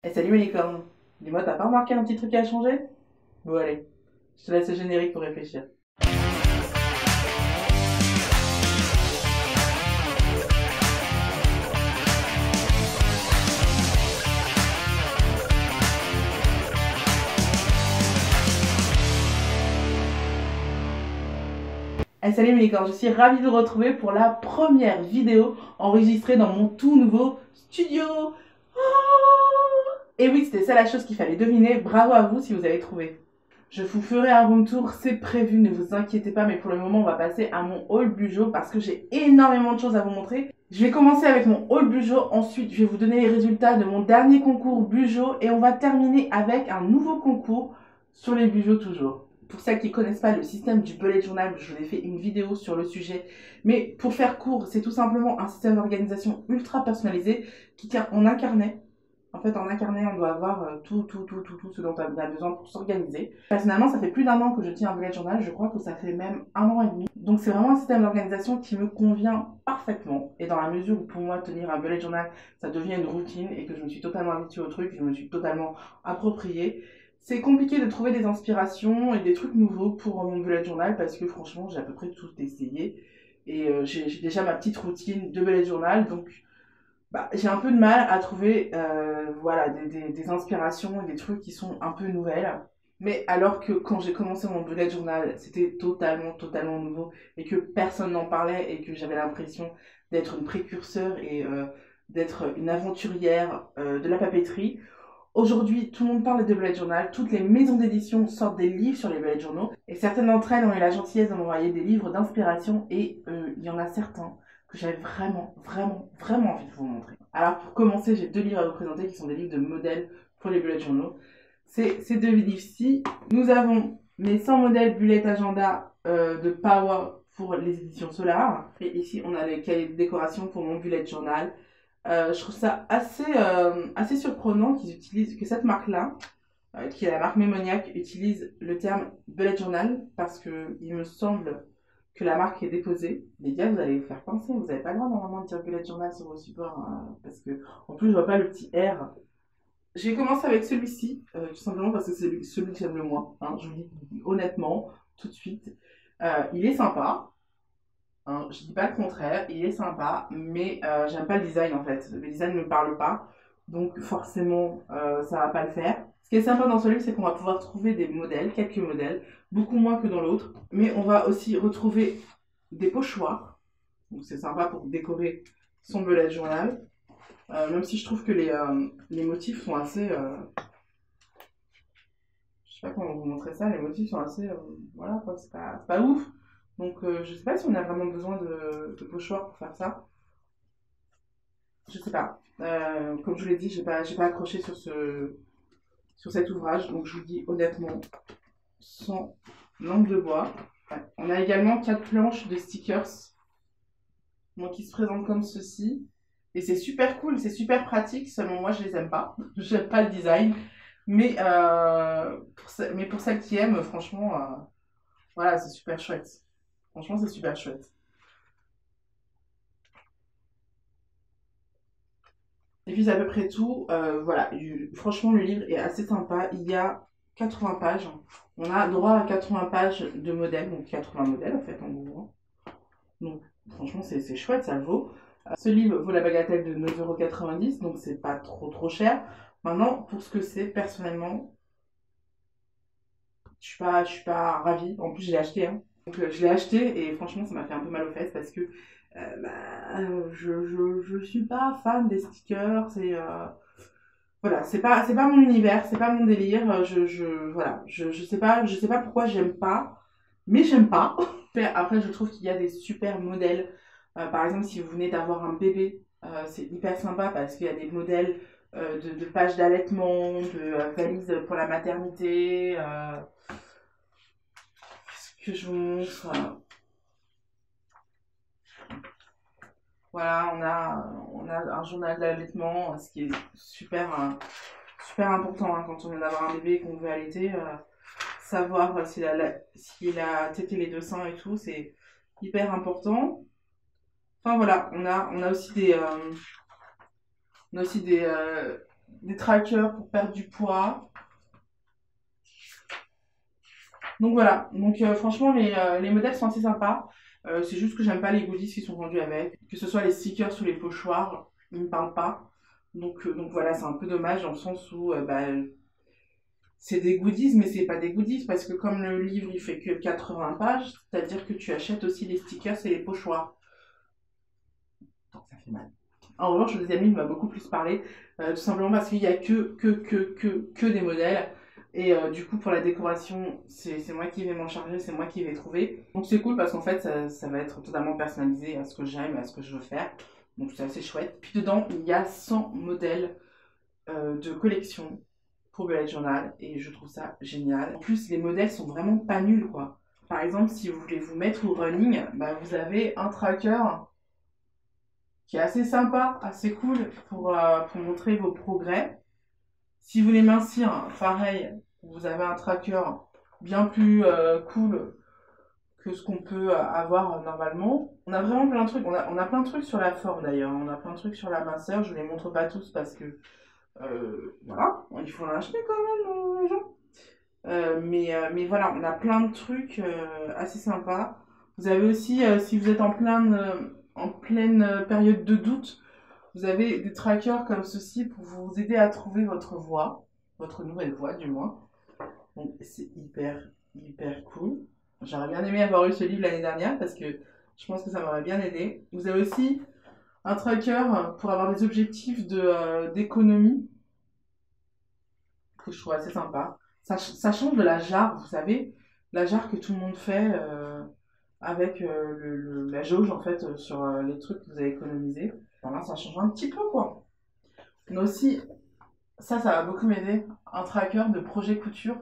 Eh salut mes licornes. Dis-moi, t'as pas remarqué un petit truc à changer? Bon allez, je te laisse le générique pour réfléchir. Eh salut mes licornes, je suis ravie de vous retrouver pour la première vidéo enregistrée dans mon tout nouveau studio. Et oui, c'était ça la chose qu'il fallait deviner. Bravo à vous si vous avez trouvé. Je vous ferai un room tour, c'est prévu, ne vous inquiétez pas, mais pour le moment, on va passer à mon haul Bujo parce que j'ai énormément de choses à vous montrer. Je vais commencer avec mon haul Bujo, ensuite je vais vous donner les résultats de mon dernier concours Bujo et on va terminer avec un nouveau concours sur les Bujo toujours. Pour celles qui ne connaissent pas le système du bullet journal, je vous ai fait une vidéo sur le sujet, mais pour faire court, c'est tout simplement un système d'organisation ultra personnalisé qui tient en un carnet. En fait, en un carnet, on doit avoir tout ce dont on a besoin pour s'organiser. Personnellement, ça fait plus d'1 an que je tiens un bullet journal. Je crois que ça fait même 1 an et demi. Donc, c'est vraiment un système d'organisation qui me convient parfaitement. Et dans la mesure où, pour moi, tenir un bullet journal, ça devient une routine et que je me suis totalement habituée au truc, je me suis totalement appropriée. C'est compliqué de trouver des inspirations et des trucs nouveaux pour mon bullet journal parce que, franchement, j'ai à peu près tout essayé. Et j'ai déjà ma petite routine de bullet journal. Donc, j'ai un peu de mal à trouver voilà, des inspirations et des trucs qui sont un peu nouvelles. Mais alors que quand j'ai commencé mon bullet journal, c'était totalement nouveau et que personne n'en parlait et que j'avais l'impression d'être une précurseur et d'être une aventurière de la papeterie. Aujourd'hui, tout le monde parle de bullet journal, toutes les maisons d'édition sortent des livres sur les bullet journaux et certaines d'entre elles ont eu la gentillesse de m'envoyer des livres d'inspiration et il y en a certains que j'avais vraiment envie de vous montrer. Alors pour commencer, j'ai 2 livres à vous présenter qui sont des livres de modèles pour les bullet journaux. C'est ces 2 livres-ci. Nous avons mes 100 modèles bullet agenda de Power pour les éditions Solar. Et ici, on a les cahiers de décoration pour mon bullet journal. Je trouve ça assez surprenant qu'ils utilisent, que cette marque-là, qui est la marque Mémoniac, utilise le terme bullet journal parce que il me semble que la marque est déposée. Les gars, vous allez vous faire penser, vous n'avez pas le droit normalement de dire bullet journal sur vos supports parce que en plus je vois pas le petit R. J'ai commencé avec celui-ci, tout simplement parce que c'est celui que j'aime le moins. Hein, je vous dis honnêtement, tout de suite. Il est sympa. Hein, je dis pas le contraire, il est sympa, mais j'aime pas le design en fait. Le design ne me parle pas, donc forcément ça va pas le faire. Ce qui est sympa dans ce livre, c'est qu'on va pouvoir trouver des modèles, quelques modèles, beaucoup moins que dans l'autre, mais on va aussi retrouver des pochoirs, donc c'est sympa pour décorer son bullet journal, même si je trouve que les motifs sont assez... je sais pas comment vous montrer ça, les motifs sont assez... voilà quoi, c'est pas ouf. Donc je sais pas si on a vraiment besoin de pochoirs pour faire ça. Je sais pas. Comme je vous l'ai dit, j'ai pas accroché sur cet ouvrage. Donc je vous dis honnêtement, sans langue de bois. Ouais. On a également 4 planches de stickers. Donc qui se présentent comme ceci. Et c'est super cool, c'est super pratique. Seulement moi je les aime pas. J'aime pas le design. Mais, pour celles qui aiment, franchement, voilà, c'est super chouette. Franchement, c'est super chouette. Et puis c'est à peu près tout. Voilà, franchement le livre est assez sympa. Il y a 80 pages. On a droit à 80 pages de modèles, donc 80 modèles en fait en gros. Donc franchement c'est chouette, ça le vaut. Ce livre vaut la bagatelle de 9,90 €, donc c'est pas trop cher. Maintenant, pour ce que c'est, personnellement, je suis pas ravie. En plus je l'ai acheté, hein. Donc je l'ai acheté et franchement ça m'a fait un peu mal aux fesses parce que je suis pas fan des stickers. Voilà, c'est pas mon univers, c'est pas mon délire. Voilà, je sais pas pourquoi j'aime pas, mais j'aime pas. Après, je trouve qu'il y a des super modèles. Par exemple, si vous venez d'avoir un bébé, c'est hyper sympa parce qu'il y a des modèles de pages d'allaitement, de valises pour la maternité. Qu'est-ce que je vous montre? Voilà, on a un journal d'allaitement, ce qui est super important hein, quand on vient d'avoir un bébé et qu'on veut allaiter. Savoir s'il a tété les 2 seins et tout, c'est hyper important. Enfin voilà, on a aussi des des trackers pour perdre du poids. Donc voilà, donc franchement les modèles sont assez sympas. C'est juste que j'aime pas les goodies qui sont vendus avec, que ce soit les stickers ou les pochoirs, ils me parlent pas. Donc voilà, c'est un peu dommage dans le sens où bah, c'est des goodies, mais c'est pas des goodies parce que comme le livre il fait que 80 pages, c'est-à-dire que tu achètes aussi les stickers et les pochoirs. Donc ça fait mal. En revanche, le deuxième livre m'a beaucoup plus parlé, tout simplement parce qu'il y a que des modèles. Et du coup, pour la décoration, c'est moi qui vais m'en charger, c'est moi qui vais trouver. Donc c'est cool parce qu'en fait, ça va être totalement personnalisé à ce que j'aime, à ce que je veux faire. Donc c'est assez chouette. Puis dedans, il y a 100 modèles de collection pour Bullet Journal et je trouve ça génial. En plus, les modèles sont vraiment pas nuls, quoi. Par exemple, si vous voulez vous mettre au running, bah, vous avez un tracker qui est assez sympa, assez cool pour montrer vos progrès. Si vous voulez mincir, pareil, vous avez un tracker bien plus cool que ce qu'on peut avoir normalement. On a vraiment plein de trucs. On a plein de trucs sur la forme d'ailleurs. On a plein de trucs sur la minceur. Je ne les montre pas tous parce que voilà, il faut en acheter quand même, les gens. Mais voilà, on a plein de trucs assez sympas. Vous avez aussi, si vous êtes en pleine période de doute, vous avez des trackers comme ceci pour vous aider à trouver votre voie, votre nouvelle voie du moins. Donc c'est hyper cool. J'aurais bien aimé avoir eu ce livre l'année dernière parce que je pense que ça m'aurait bien aidé. Vous avez aussi un tracker pour avoir des objectifs d'économie que je trouve assez sympa. Ça change de la jarre, vous savez, la jarre que tout le monde fait avec la jauge en fait sur les trucs que vous avez économisés. Voilà, ça change un petit peu quoi. Mais aussi, ça va beaucoup m'aider, un tracker de projet couture.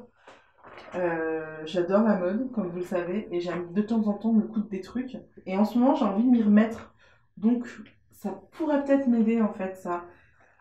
J'adore la mode, comme vous le savez, et j'aime de temps en temps me coudre des trucs. Et en ce moment, j'ai envie de m'y remettre. Donc, ça pourrait peut-être m'aider en fait, ça.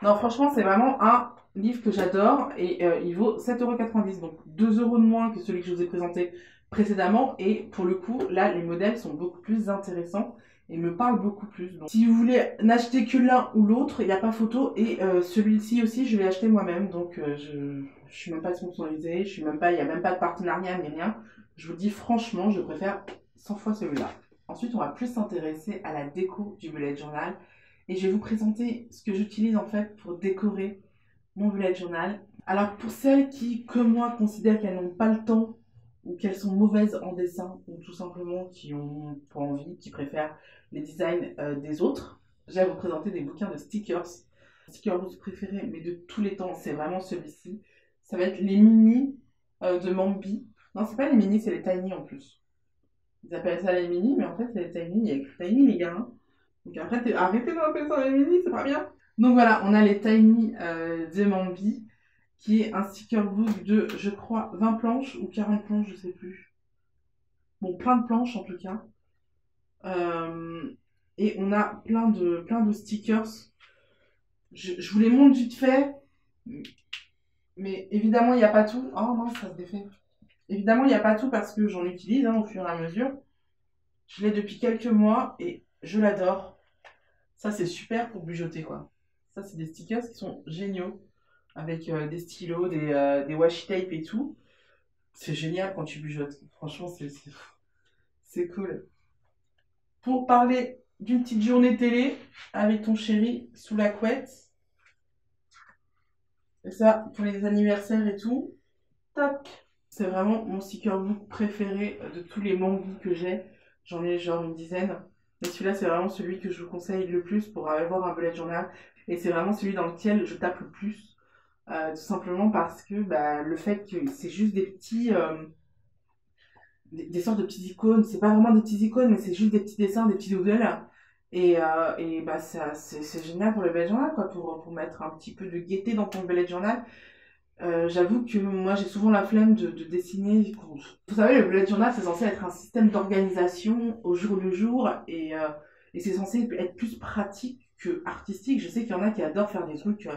Non, franchement, c'est vraiment un livre que j'adore et il vaut 7,90 €, donc 2 € de moins que celui que je vous ai présenté précédemment. Et pour le coup, là, les modèles sont beaucoup plus intéressants et me parlent beaucoup plus. Donc, si vous voulez n'acheter que l'un ou l'autre, il n'y a pas photo. Et celui-ci aussi, je l'ai acheté moi-même, donc je suis même pas sponsorisée, il n'y a même pas de partenariat ni rien. Je vous dis franchement, je préfère 100 fois celui-là. Ensuite, on va plus s'intéresser à la déco du bullet journal. Et je vais vous présenter ce que j'utilise en fait pour décorer mon bullet journal. Alors pour celles qui, comme moi, considèrent qu'elles n'ont pas le temps ou qu'elles sont mauvaises en dessin ou tout simplement qui ont pas envie, qui préfèrent les designs des autres, je vais vous présenter des bouquins de stickers. Mon sticker book préféré, mais de tous les temps, c'est vraiment celui-ci. Ça va être les mini de Mambi. Non, c'est pas les mini, c'est les tiny en plus. Ils appellent ça les mini, mais en fait c'est les tiny. Il y a écrit tiny les gars. Donc après, arrêtez d'appeler ça les mini, c'est pas bien. Donc voilà, on a les Tiny de Mambi, qui est un sticker book de, je crois, 20 planches ou 40 planches, je sais plus. Bon, plein de planches en tout cas. Et on a plein de stickers. Je vous les montre vite fait. Mais évidemment, il n'y a pas tout. Oh non, ça se défait. Évidemment, il n'y a pas tout parce que j'en utilise au fur et à mesure. Je l'ai depuis quelques mois et je l'adore. Ça, c'est super pour bijoter, quoi. Ça, c'est des stickers qui sont géniaux. Avec des stylos, des washi tape et tout. C'est génial quand tu bijotes. Franchement, c'est cool. Pour parler d'une petite journée télé avec ton chéri sous la couette. Et ça, pour les anniversaires et tout. Tac. C'est vraiment mon sticker book préféré de tous les mangas que j'ai. J'en ai genre une dizaine. Mais celui-là, c'est vraiment celui que je vous conseille le plus pour avoir un bullet journal. Et c'est vraiment celui dans lequel je tape le plus. Tout simplement parce que bah, le fait que c'est juste des petits... des sortes de petites icônes. C'est pas vraiment des petites icônes, mais c'est juste des petits dessins, des petits doodles. Et bah, c'est génial pour le bullet journal, quoi, pour mettre un petit peu de gaieté dans ton bullet journal. J'avoue que moi j'ai souvent la flemme de dessiner. Vous savez, le bullet journal c'est censé être un système d'organisation au jour le jour et c'est censé être plus pratique que artistique. Je sais qu'il y en a qui adorent faire des trucs,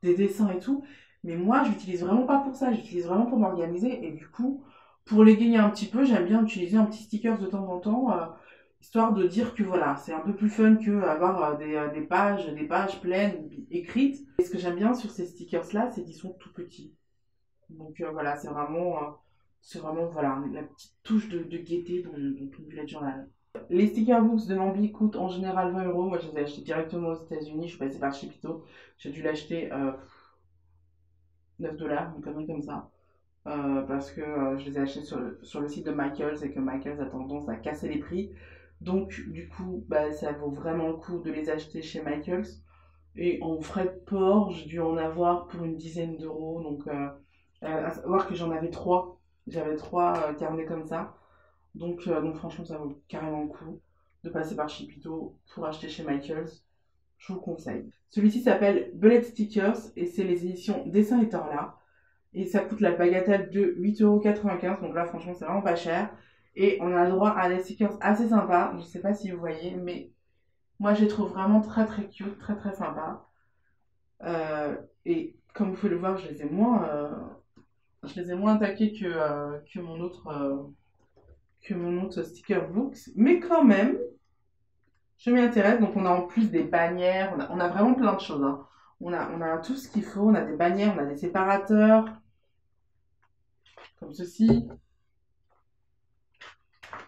des dessins et tout, mais moi j'utilise vraiment pas pour ça, j'utilise vraiment pour m'organiser et du coup, pour les gagner un petit peu, j'aime bien utiliser un petit sticker de temps en temps, histoire de dire que voilà, c'est un peu plus fun que avoir des pages pleines écrites. Et ce que j'aime bien sur ces stickers-là, c'est qu'ils sont tout petits. Donc voilà, c'est vraiment voilà, la petite touche de gaieté dont on bullet journal. Les sticker books de Mambi coûtent en général 20 €. Moi, je les ai achetés directement aux États-Unis. Je suis passée par Chipito. J'ai dû l'acheter 9 $, une connerie comme ça. Parce que je les ai achetés sur le site de Michaels et que Michaels a tendance à casser les prix. Donc, du coup, bah, ça vaut vraiment le coup de les acheter chez Michaels. Et en frais de port, j'ai dû en avoir pour une dizaine d'euros. Donc, à savoir que j'en avais trois. J'avais trois carnets comme ça. Donc franchement, ça vaut carrément le coup de passer par Chipito pour acheter chez Michaels. Je vous le conseille. Celui-ci s'appelle Bullet Stickers et c'est les éditions Dessin et Torla. Et ça coûte la bagatelle de 8,95 €. Donc là, franchement, c'est vraiment pas cher. Et on a le droit à des stickers assez sympas. Je sais pas si vous voyez, mais moi, je les trouve vraiment très très cute, très très sympas. Et comme vous pouvez le voir, je les ai moins attaqués que mon autre sticker books. Mais quand même, je m'y intéresse. Donc, on a en plus des bannières. On a vraiment plein de choses, hein. On a tout ce qu'il faut. On a des bannières, on a des séparateurs, comme ceci.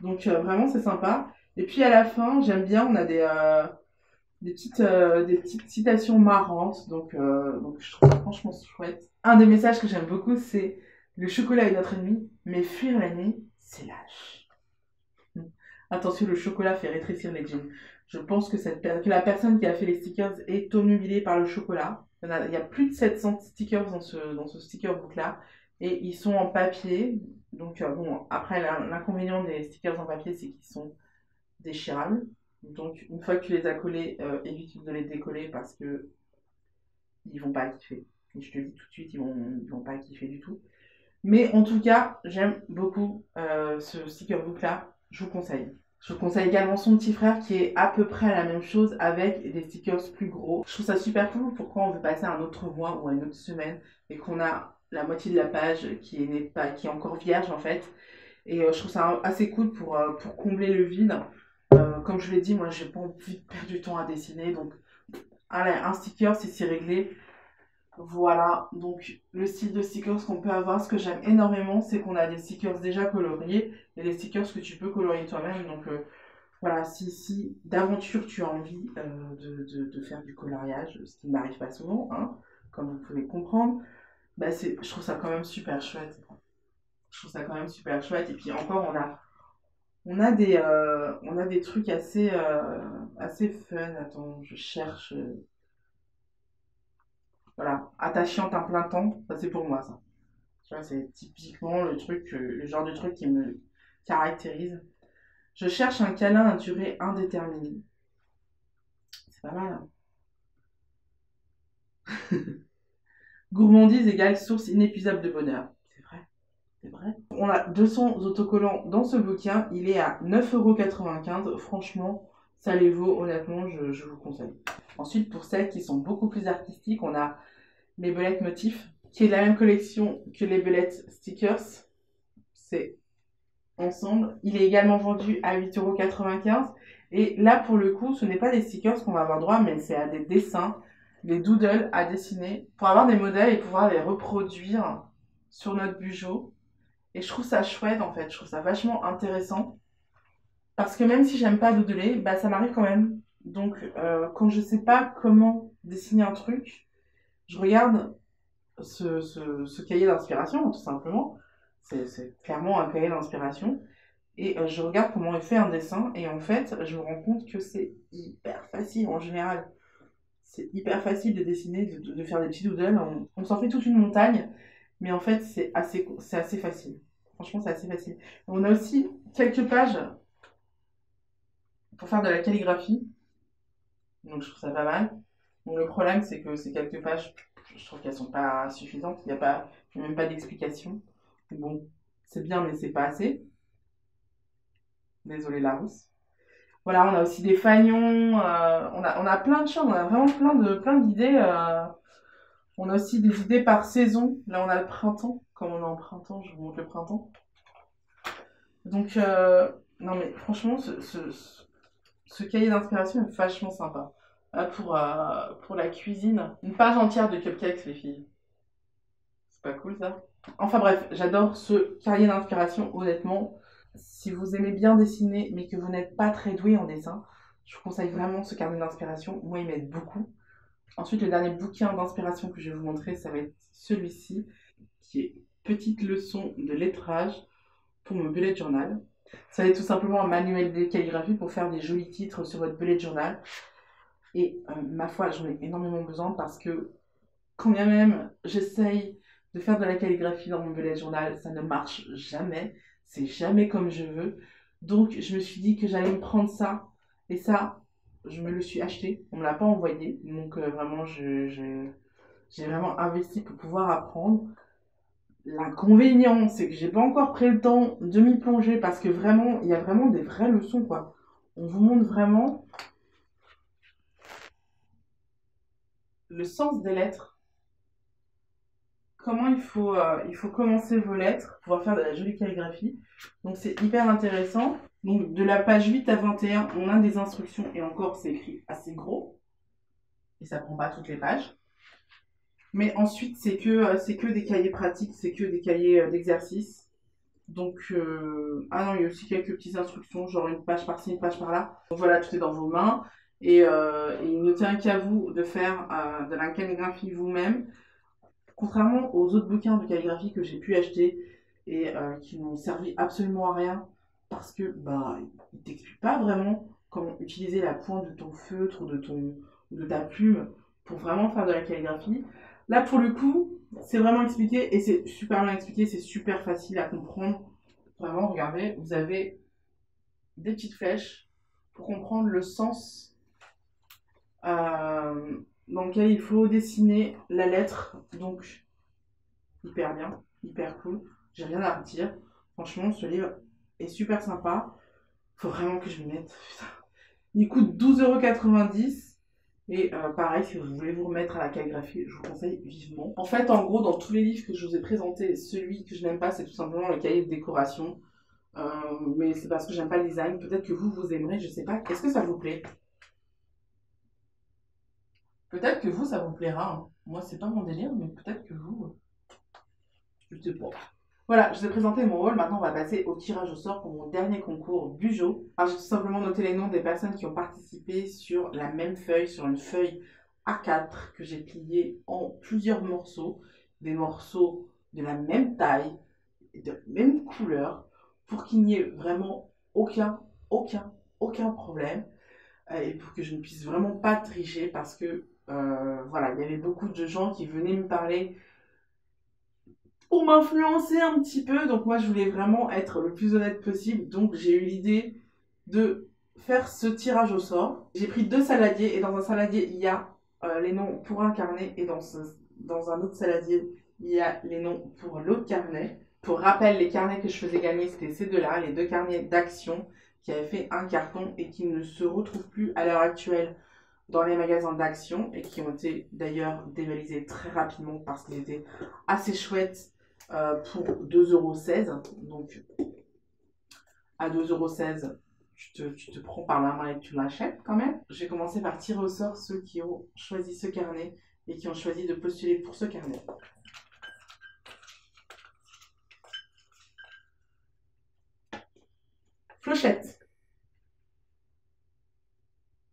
Donc, vraiment, c'est sympa. Et puis, à la fin, j'aime bien, on a des petites citations marrantes. Donc, je trouve ça franchement chouette. Un des messages que j'aime beaucoup, c'est: le chocolat est notre ennemi, mais fuir la nuit, c'est lâche. Attention, le chocolat fait rétrécir les jeans. Je pense que que la personne qui a fait les stickers est obnubilée par le chocolat. Il y a plus de 700 stickers dans ce sticker book-là. Et ils sont en papier. Donc, bon, après, l'inconvénient des stickers en papier, c'est qu'ils sont déchirables. Donc, une fois que tu les as collés, évite de les décoller parce que ils vont pas kiffer. Et je te le dis tout de suite, ils vont pas kiffer du tout. Mais en tout cas, j'aime beaucoup ce sticker book-là. Je vous conseille. Je vous conseille également son petit frère qui est à peu près la même chose avec des stickers plus gros. Je trouve ça super cool pourquoi on veut passer à un autre mois ou à une autre semaine et qu'on a la moitié de la page qui est encore vierge en fait. Et je trouve ça assez cool pour combler le vide. Comme je l'ai dit, moi j'ai pas envie de perdre du temps à dessiner. Donc allez, un sticker c'est réglé. Voilà, donc le style de stickers qu'on peut avoir, ce que j'aime énormément, c'est qu'on a des stickers déjà coloriés et des stickers que tu peux colorier toi-même. Donc voilà, si d'aventure tu as envie de faire du coloriage, ce qui ne m'arrive pas souvent, hein, comme vous pouvez comprendre, bah je trouve ça quand même super chouette. Je trouve ça quand même super chouette. Et puis encore, on a des trucs assez fun. Attends, je cherche. Voilà, attachante à plein temps, ça c'est pour moi ça. Tu vois, c'est typiquement le genre de truc qui me caractérise. Je cherche un câlin à durée indéterminée. C'est pas mal, hein. Gourmandise égale source inépuisable de bonheur. C'est vrai, c'est vrai. On a 200 autocollants dans ce bouquin. Il est à 9,95 €. Franchement, ça les vaut, honnêtement, je vous conseille. Ensuite, pour celles qui sont beaucoup plus artistiques, on a les belettes motifs, qui est de la même collection que les belettes stickers. C'est ensemble. Il est également vendu à 8,95 €. Et là, pour le coup, ce n'est pas des stickers qu'on va avoir droit, mais c'est à des dessins, des doodles à dessiner pour avoir des modèles et pouvoir les reproduire sur notre bugeot. Et je trouve ça chouette en fait, je trouve ça vachement intéressant. Parce que même si j'aime pas doodler, bah ça m'arrive quand même. Donc quand je sais pas comment dessiner un truc, je regarde ce cahier d'inspiration, tout simplement. C'est clairement un cahier d'inspiration. Et je regarde comment il fait un dessin. Et en fait, je me rends compte que c'est hyper facile en général. C'est hyper facile de dessiner, de faire des petits doodles. On s'en fait toute une montagne. Mais en fait, c'est assez facile. Franchement, c'est assez facile. On a aussi quelques pages pour faire de la calligraphie. Donc, je trouve ça pas mal. Bon, le problème, c'est que ces quelques pages, je trouve qu'elles sont pas suffisantes. Il n'y a même pas d'explication. Bon, c'est bien, mais c'est pas assez. Désolée, Larousse. Voilà, on a aussi des fanions. On a plein de choses. On a vraiment plein d'idées. On a aussi des idées par saison. Là, on a le printemps. Comme on est en printemps, je vous montre le printemps. Donc, non, mais franchement, Ce cahier d'inspiration est vachement sympa. Pour la cuisine, une page entière de cupcakes, les filles. C'est pas cool ça? Enfin bref, j'adore ce cahier d'inspiration, honnêtement. Si vous aimez bien dessiner, mais que vous n'êtes pas très doué en dessin, je vous conseille vraiment ce carnet d'inspiration. Moi, il m'aide beaucoup. Ensuite, le dernier bouquin d'inspiration que je vais vous montrer, ça va être celui-ci, qui est Petite leçon de lettrage pour mon bullet journal. Ça va être tout simplement un manuel de calligraphie pour faire des jolis titres sur votre bullet journal. Et ma foi, j'en ai énormément besoin parce que quand bien même j'essaye de faire de la calligraphie dans mon bullet journal, ça ne marche jamais. C'est jamais comme je veux. Donc je me suis dit que j'allais me prendre ça. Et ça, je me le suis acheté. On ne me l'a pas envoyé. Donc vraiment, j'ai vraiment investi pour pouvoir apprendre. L'inconvénient, c'est que j'ai pas encore pris le temps de m'y plonger parce que vraiment, il y a vraiment des vraies leçons, quoi. On vous montre vraiment le sens des lettres. Comment il faut commencer vos lettres, pouvoir faire de la jolie calligraphie. Donc c'est hyper intéressant. Donc de la page 8 à 21, on a des instructions et encore c'est écrit assez gros. Et ça prend pas toutes les pages. Mais ensuite c'est que des cahiers pratiques, c'est que des cahiers d'exercice. Donc, ah non, il y a aussi quelques petites instructions, genre une page par-ci, une page par-là. Donc voilà, tout est dans vos mains. Et il ne tient qu'à vous de faire de la calligraphie vous-même. Contrairement aux autres bouquins de calligraphie que j'ai pu acheter et qui n'ont servi absolument à rien, parce que bah, ils ne t'expliquent pas vraiment comment utiliser la pointe de ton feutre ou de ta plume pour vraiment faire de la calligraphie. Là, pour le coup, c'est vraiment expliqué et c'est super bien expliqué, c'est super facile à comprendre. Vraiment, regardez, vous avez des petites flèches pour comprendre le sens dans lequel il faut dessiner la lettre. Donc, hyper bien, hyper cool. J'ai rien à redire. Franchement, ce livre est super sympa. Faut vraiment que je m'y mette. Putain. Il coûte 12,90 €. Et pareil, si vous voulez vous remettre à la calligraphie, je vous conseille vivement. En fait, en gros, dans tous les livres que je vous ai présentés, celui que je n'aime pas, c'est tout simplement le cahier de décoration. Mais c'est parce que j'aime pas le design. Peut-être que vous aimerez, je sais pas. Est-ce que ça vous plaît? Peut-être que vous, ça vous plaira. Hein. Moi, c'est pas mon délire, mais peut-être que vous, je sais pas. Voilà, je vous ai présenté mon haul. Maintenant, on va passer au tirage au sort pour mon dernier concours Bugeot. Alors, j'ai tout simplement noté les noms des personnes qui ont participé sur la même feuille, sur une feuille A4 que j'ai pliée en plusieurs morceaux. Des morceaux de la même taille, de la même couleur, pour qu'il n'y ait vraiment aucun problème. Et pour que je ne puisse vraiment pas tricher parce que, voilà, il y avait beaucoup de gens qui venaient me parler pour m'influencer un petit peu. Donc moi, je voulais vraiment être le plus honnête possible. Donc j'ai eu l'idée de faire ce tirage au sort. J'ai pris 2 saladiers et dans un saladier, il y a les noms pour un carnet et dans un autre saladier, il y a les noms pour l'autre carnet. Pour rappel, les carnets que je faisais gagner, c'était ces deux-là, les 2 carnets d'action qui avaient fait un carton et qui ne se retrouvent plus à l'heure actuelle dans les magasins d'action et qui ont été d'ailleurs dévalisés très rapidement parce qu'ils étaient assez chouettes pour 2,16 €. Donc à 2,16 €, tu te prends par la main et tu l'achètes quand même. J'ai commencé par tirer au sort ceux qui ont choisi ce carnet et qui ont choisi de postuler pour ce carnet. Flochette.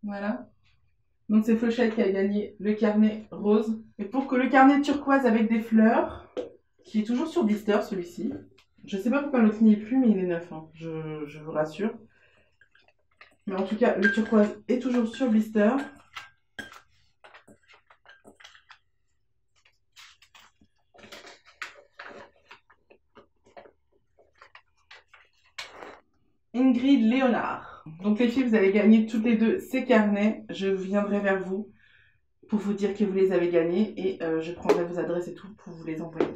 Voilà. Donc c'est Flochette qui a gagné le carnet rose. Et pour que le carnet turquoise avec des fleurs, qui est toujours sur blister celui-ci. Je sais pas pourquoi l'autre n'y est plus, mais il est neuf, hein. Je vous rassure. Mais en tout cas, le turquoise est toujours sur blister. Ingrid Léonard. Donc les filles, vous avez gagné toutes les deux ces carnets. Je viendrai vers vous pour vous dire que vous les avez gagnés et je prendrai vos adresses et tout pour vous les envoyer.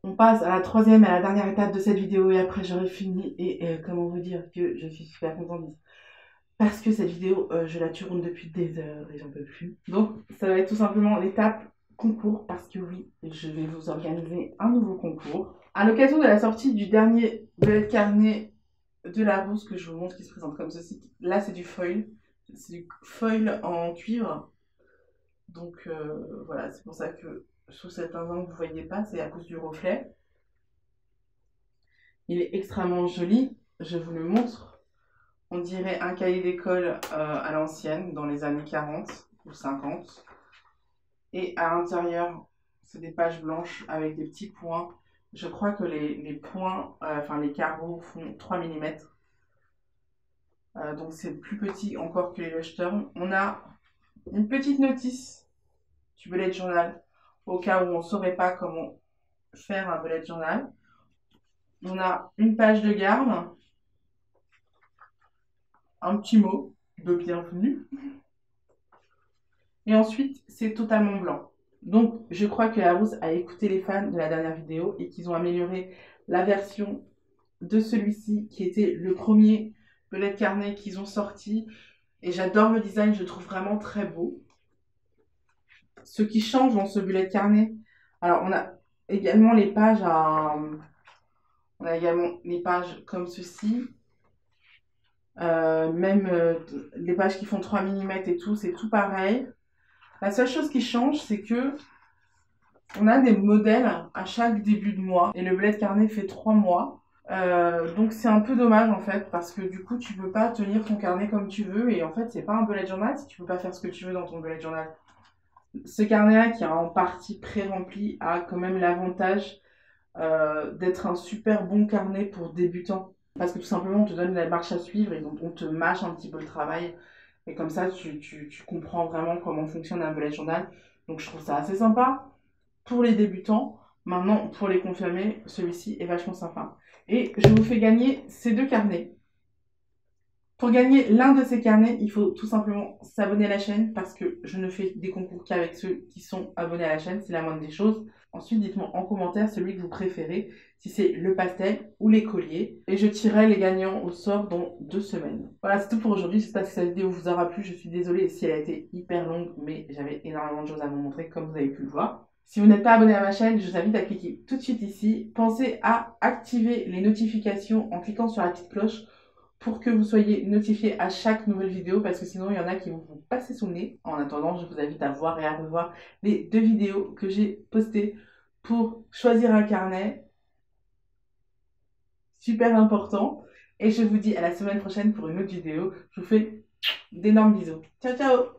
On passe à la troisième et à la dernière étape de cette vidéo et après j'aurai fini et comment vous dire que je suis super contente parce que cette vidéo je la tourne depuis des heures et j'en peux plus. Donc ça va être tout simplement l'étape concours parce que oui, je vais vous organiser un nouveau concours. À l'occasion de la sortie du dernier bullet carnet de Larousse que je vous montre qui se présente comme ceci. Là, c'est du foil. C'est du foil en cuivre. Donc voilà, c'est pour ça que sous certains angles, vous ne voyez pas, c'est à cause du reflet. Il est extrêmement joli, je vous le montre. On dirait un cahier d'école à l'ancienne, dans les années 40 ou 50. Et à l'intérieur, c'est des pages blanches avec des petits points. Je crois que les points, enfin les carreaux font 3 mm. Donc c'est plus petit encore que les Leuchtturm. On a une petite notice du bullet journal au cas où on ne saurait pas comment faire un bullet journal. On a une page de garde, un petit mot de bienvenue. Et ensuite, c'est totalement blanc. Donc, je crois que Larousse a écouté les fans de la dernière vidéo et qu'ils ont amélioré la version de celui-ci qui était le premier bullet carnet qu'ils ont sorti. Et j'adore le design, je le trouve vraiment très beau. Ce qui change dans ce bullet carnet, alors on a également les pages on a également les pages comme ceci. Même les pages qui font 3 mm et tout, c'est tout pareil. La seule chose qui change, c'est que on a des modèles à chaque début de mois et le bullet carnet fait 3 mois. Donc c'est un peu dommage en fait parce que du coup tu peux pas tenir ton carnet comme tu veux et en fait c'est pas un bullet journal si tu peux pas faire ce que tu veux dans ton bullet journal. Ce carnet-là qui est en partie pré-rempli a quand même l'avantage d'être un super bon carnet pour débutants. Parce que tout simplement, on te donne la marche à suivre et donc on te mâche un petit peu le travail. Et comme ça, tu comprends vraiment comment fonctionne un bullet journal. Donc je trouve ça assez sympa pour les débutants. Maintenant, pour les confirmer, celui-ci est vachement sympa. Et je vous fais gagner ces 2 carnets. Pour gagner l'un de ces carnets, il faut tout simplement s'abonner à la chaîne parce que je ne fais des concours qu'avec ceux qui sont abonnés à la chaîne, c'est la moindre des choses. Ensuite, dites-moi en commentaire celui que vous préférez, si c'est le pastel ou les colliers. Et je tirerai les gagnants au sort dans 2 semaines. Voilà, c'est tout pour aujourd'hui. J'espère que cette vidéo vous aura plu. Je suis désolée si elle a été hyper longue, mais j'avais énormément de choses à vous montrer comme vous avez pu le voir. Si vous n'êtes pas abonné à ma chaîne, je vous invite à cliquer tout de suite ici. Pensez à activer les notifications en cliquant sur la petite cloche pour que vous soyez notifié à chaque nouvelle vidéo parce que sinon il y en a qui vont vous passer sous le nez. En attendant, je vous invite à voir et à revoir les 2 vidéos que j'ai postées pour choisir un carnet. Super important. Et je vous dis à la semaine prochaine pour une autre vidéo. Je vous fais d'énormes bisous. Ciao ciao!